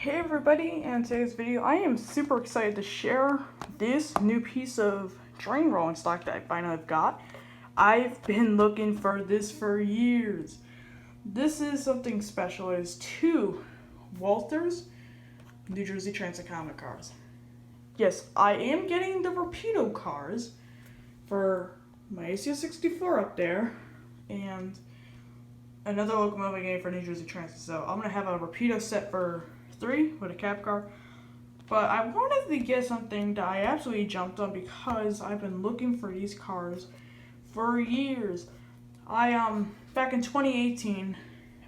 Hey everybody, in today's video I am super excited to share this new piece of drain rolling stock that I finally got. I've been looking for this for years. This is something special. It is two Walters New Jersey Transit Comet cars. Yes, I am getting the Rapido cars for my ACS 64 up there and another locomotive I'm getting for New Jersey Transit. So I'm going to have a Rapido set for 3 with a cab car, but I wanted to get something that I absolutely jumped on because I've been looking for these cars for years. Back in 2018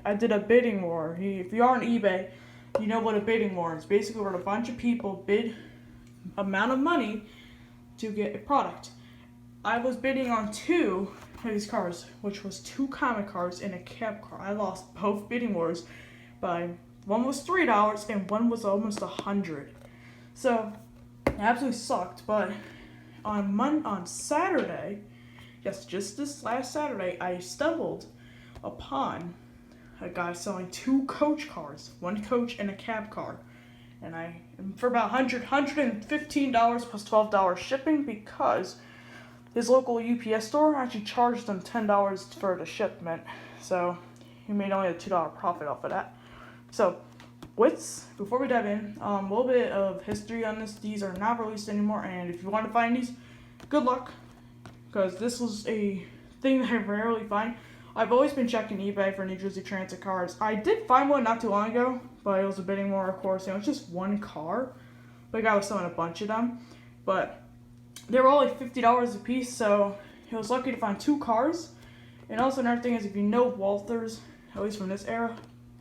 I did a bidding war. If you are on eBay, you know what a bidding war is. Basically where a bunch of people bid amount of money to get a product. I was bidding on 2 of these cars, which was 2 Comet cars and a cab car. I lost both bidding wars by one was $3 and one was almost $100. So it absolutely sucked. But on Saturday, yes, just this last Saturday, I stumbled upon a guy selling 2 coach cars, 1 coach and a cab car, and for about $115 plus $12 shipping, because his local UPS store actually charged them $10 for the shipment. So he made only a $2 profit off of that. So, before we dive in, a little bit of history on this. These are not released anymore, and if you want to find these, good luck, because this was a thing that I rarely find. I've always been checking eBay for New Jersey Transit cars. I did find one not too long ago, but it was a bidding war, of course, and it was just 1 car. The guy was selling a bunch of them, but they were all like $50 a piece, so he was lucky to find 2 cars. And also another thing is, if you know Walters, at least from this era,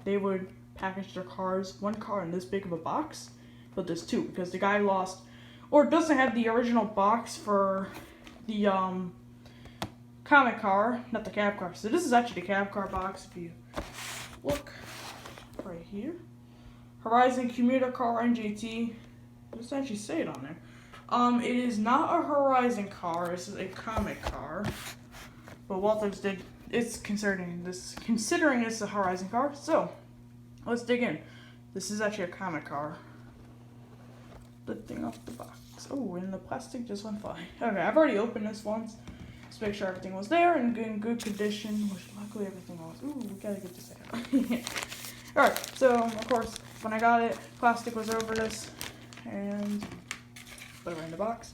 they would package their cars, 1 car in this big of a box, but there's 2 because the guy lost or doesn't have the original box for the Comet car, not the cab car. So this is actually the cab car box. If you look right here, Horizon Commuter Car NJT, it doesn't actually say it on there. It is not a Horizon car. This is a Comet car, but Walters did. It's considering this a Horizon car. So let's dig in. This is actually a Comet car. Lifting off the box. Oh, and the plastic just went flying. Okay, I've already opened this once. Just make sure everything was there and in good condition, which luckily everything was. Ooh, we gotta get this out. Alright, so of course, when I got it, plastic was over this, and put it right in the box.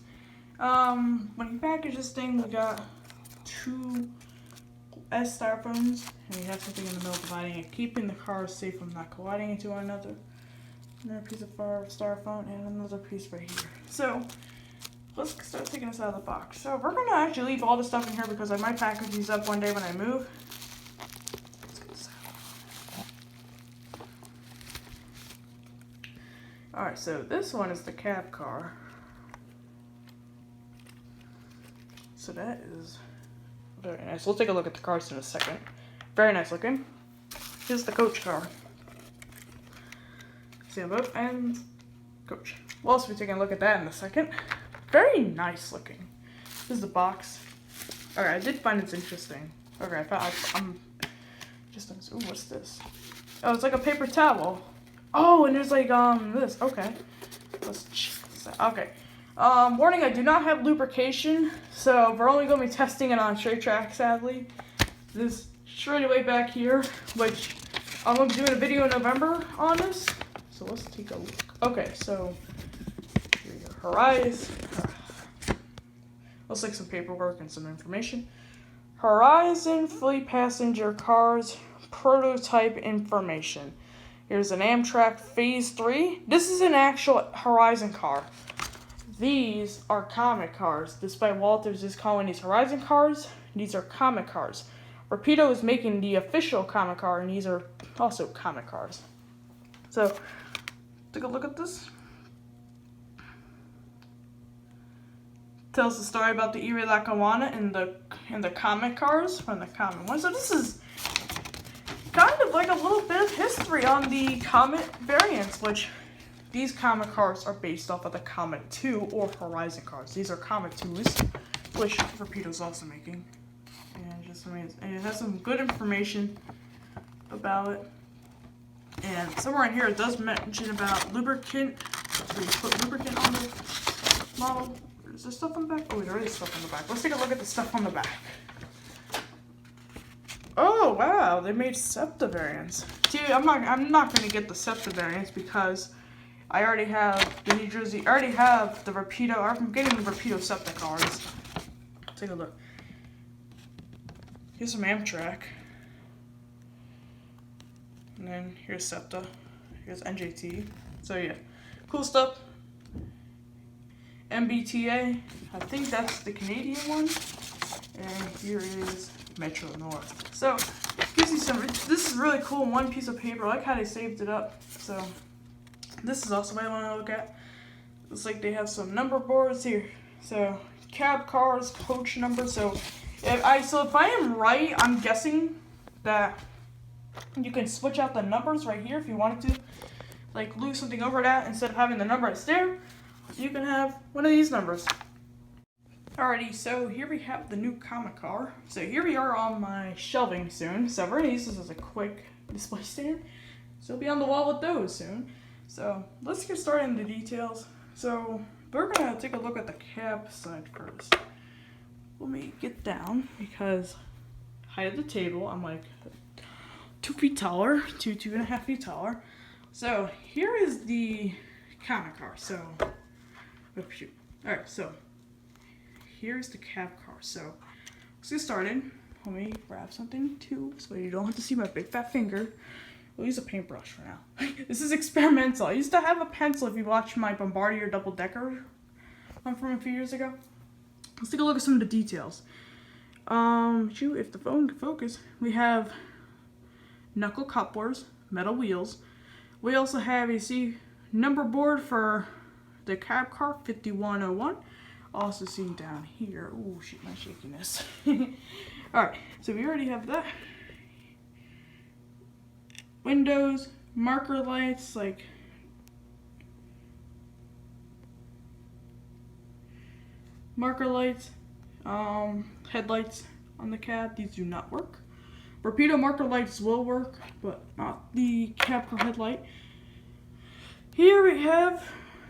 When you package this thing, we got 2 styrofoams, and we have something in the middle dividing it, keeping the cars safe from not colliding into one another. Another piece of styrofoam and another piece right here. So let's start taking this out of the box. So we're gonna actually leave all the stuff in here because I might package these up one day when I move. Let's get this out. Alright, so this one is the cab car. So that is very nice. We'll take a look at the cars in a second. Very nice looking. Here's the coach car. See them both, and coach. We'll also be taking a look at that in a second. Very nice looking. This is the box. Alright, I did find it's interesting. Okay, I'm just, ooh, what's this? Oh, it's like a paper towel. Oh, and there's like, this. Okay. Let's check this out. Okay. Warning, I do not have lubrication, so we're only going to be testing it on straight track, sadly. This straight away back here, which I'm going to be doing a video in November on this. So let's take a look. Okay, so here you go. Horizon. Let's take some paperwork and some information. Horizon Fleet Passenger Cars Prototype Information. Here's an Amtrak Phase 3. This is an actual Horizon car. These are Comet cars. Despite Walters is calling these Horizon cars, these are Comet cars. Rapido is making the official Comet car, and these are also Comet cars. So take a look at this. Tells the story about the Erie Lackawanna and the Comet cars from the Comet one. So this is kind of like a little bit of history on the Comet variants, which these Comet cars are based off of the Comet 2 or Horizon cars. These are Comet 2s, which Rapido's also making. And just amazing. And it has some good information about it. And somewhere in here it does mention about lubricant. So you put lubricant on the model. Is there stuff on the back? Oh, there is stuff on the back. Let's take a look at the stuff on the back. Oh wow, they made SEPTA variants. See, I'm not gonna get the SEPTA variants because I already have the New Jersey. I already have the Rapido. I'm getting the Rapido SEPTA cards. Take a look. Here's some Amtrak. And then here's SEPTA. Here's NJT. So yeah, cool stuff. MBTA. I think that's the Canadian one. And here is Metro North. So gives you some. This is really cool. One piece of paper. I like how they saved it up. So this is also what I want to look at. Looks like they have some number boards here. So cab cars, coach numbers. So if I am right, I'm guessing that you can switch out the numbers right here if you wanted to, like lose something over that. Instead of having the number that's there, you can have one of these numbers. Alrighty, so here we have the new Comet car. So here we are on my shelving soon. So we're gonna use this as a quick display stand. So it'll be on the wall with those soon. So let's get started in the details. So we're gonna take a look at the cab side first. Let me get down because height of the table, I'm like 2 feet taller, 2.5 feet taller. So here is the Comet car. So, oh shoot. Alright, so here's the cab car. So let's get started. Let me grab something too, so you don't have to see my big fat finger. We'll use a paintbrush for now. This is experimental. I used to have a pencil if you watched my Bombardier double-decker one from a few years ago. Let's take a look at some of the details. If the phone can focus, we have knuckle couplers, metal wheels. We also have, you see, number board for the cab car, 5101. Also seen down here. Oh, shit, my shakiness. Alright, so we already have that. Windows, marker lights, like marker lights, headlights on the cab. These do not work. Rapido marker lights will work, but not the cab car headlight. Here we have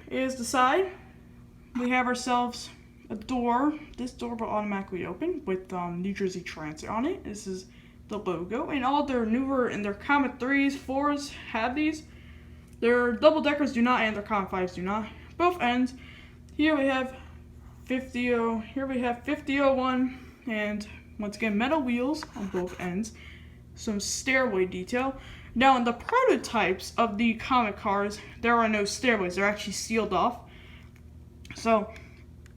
is the side. We have ourselves a door. This door will automatically open with New Jersey Transit on it. This is the logo, and all their newer and their Comet 3s, 4s have these. Their double deckers do not, and their Comet 5s do not. Both ends. Here we have 5001, and once again metal wheels on both ends. Some stairway detail. Now in the prototypes of the Comet cars, there are no stairways. They're actually sealed off. So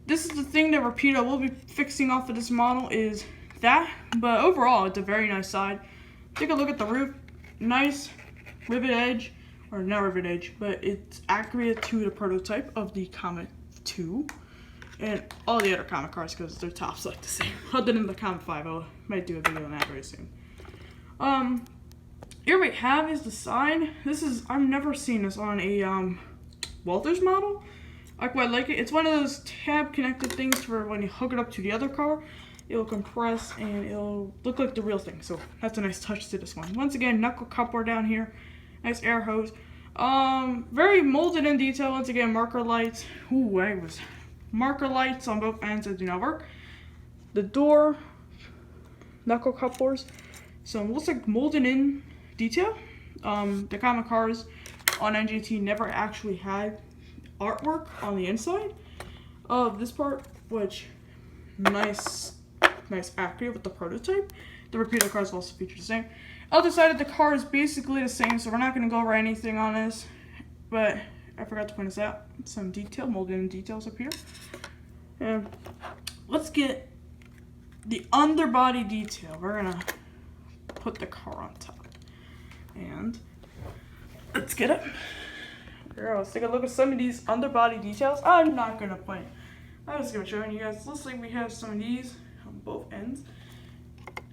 this is the thing that Rapido will be fixing off of this model is that. But overall, it's a very nice side. Take a look at the roof. Nice rivet edge, or not rivet edge, but it's accurate to the prototype of the Comet 2 and all the other Comet cars because their tops look the same. Other than the Comet 5, I might do a video on that very soon. Here we have is the side. This is, I've never seen this on a Walters model. I quite like it. It's one of those tab connected things for when you hook it up to the other car, it'll compress and it'll look like the real thing. So that's a nice touch to this one. Once again, knuckle coupler down here. Nice air hose. Very molded in detail. Once again, marker lights. Marker lights on both ends that do not work. The door, knuckle couplers. So it looks like molded in detail. The Comet cars on NGT never actually had artwork on the inside of this part, which nice accurate with the prototype. The Rapido cars also feature the same. Other side of the car is basically the same, so we're not going to go over anything on this, but I forgot to point this out. Some detail, molded in details up here. And let's get the underbody detail. We're going to put the car on top. And let's get it. Let's take a look at some of these underbody details. I'm not going to point. I'm just going to show you guys. Looks like we have some of these on both ends.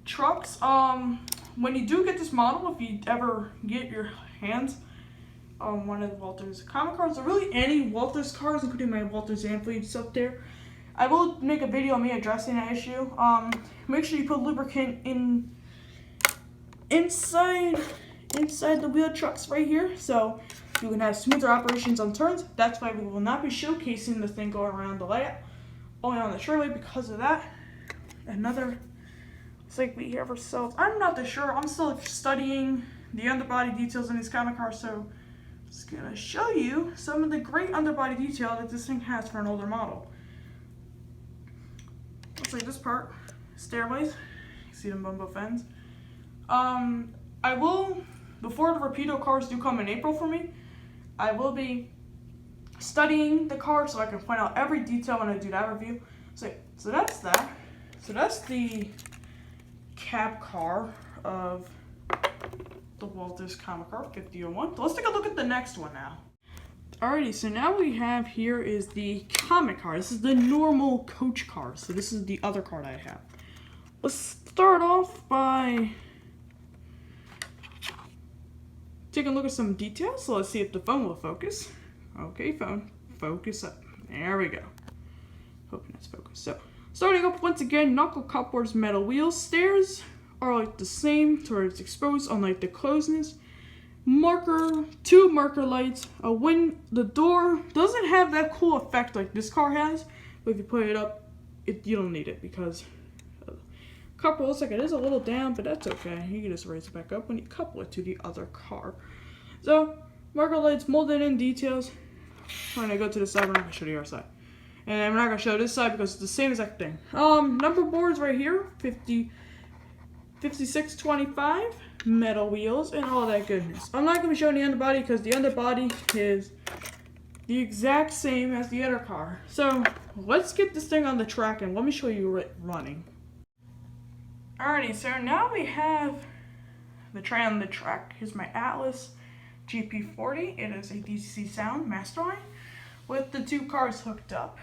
Trucks. When you do get this model, if you ever get your hands on one of the Walters Comet cars, or really any Walters cars, including my Walters Amphileads up there, I will make a video on me addressing that issue. Make sure you put lubricant inside inside the wheel trucks right here, so you can have smoother operations on turns. That's why we will not be showcasing the thing going around the layout, only on the Shirley because of that. Another like we have ourselves. I'm not that sure. I'm still studying the underbody details in these comic cars, so I'm just gonna show you some of the great underbody detail that this thing has for an older model. Looks like this part, stairways. You see them bumbo fens. I will, before the Rapido cars do come in April for me, I will be studying the car so I can point out every detail when I do that review. So that's that. So that's the cab car of the Walters comic car 5001. So let's take a look at the next one now. Alrighty, so now what we have here is the comic car. This is the normal coach car. So this is the other card I have. Let's start off by taking a look at some details. So let's see if the phone will focus. Okay, phone, focus up. There we go. Hoping it's focused. So starting up once again, knuckle cupboards, metal wheels, stairs are like the same to where it's exposed unlike the closeness. Marker, 2 marker lights, a the door doesn't have that cool effect like this car has, but if you put it up, you don't need it because the couple looks like it is a little down, but that's okay. You can just raise it back up when you couple it to the other car. So marker lights, molded in details. When I go to the side, we're not gonna show the other side. And I'm not going to show this side because it's the same exact thing. Number boards right here, 5625, metal wheels, and all that goodness. I'm not going to be showing the underbody because the underbody is the exact same as the other car. So let's get this thing on the track and let me show you it running. Alrighty, so now we have the train on the track. Here's my Atlas GP40. It is a DC sound masterline with the 2 cars hooked up.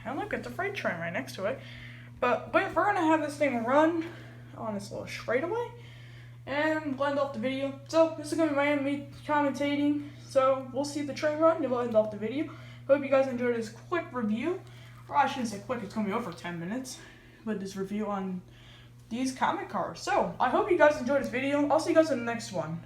And look, it's a freight train right next to it. But we're going to have this thing run on this little straightaway and blend off the video. So this is going to be me commentating. So we'll see the train run and we'll end off the video. Hope you guys enjoyed this quick review. Or I shouldn't say quick, it's going to be over 10 minutes. But this review on these comic cars. So I hope you guys enjoyed this video. I'll see you guys in the next one.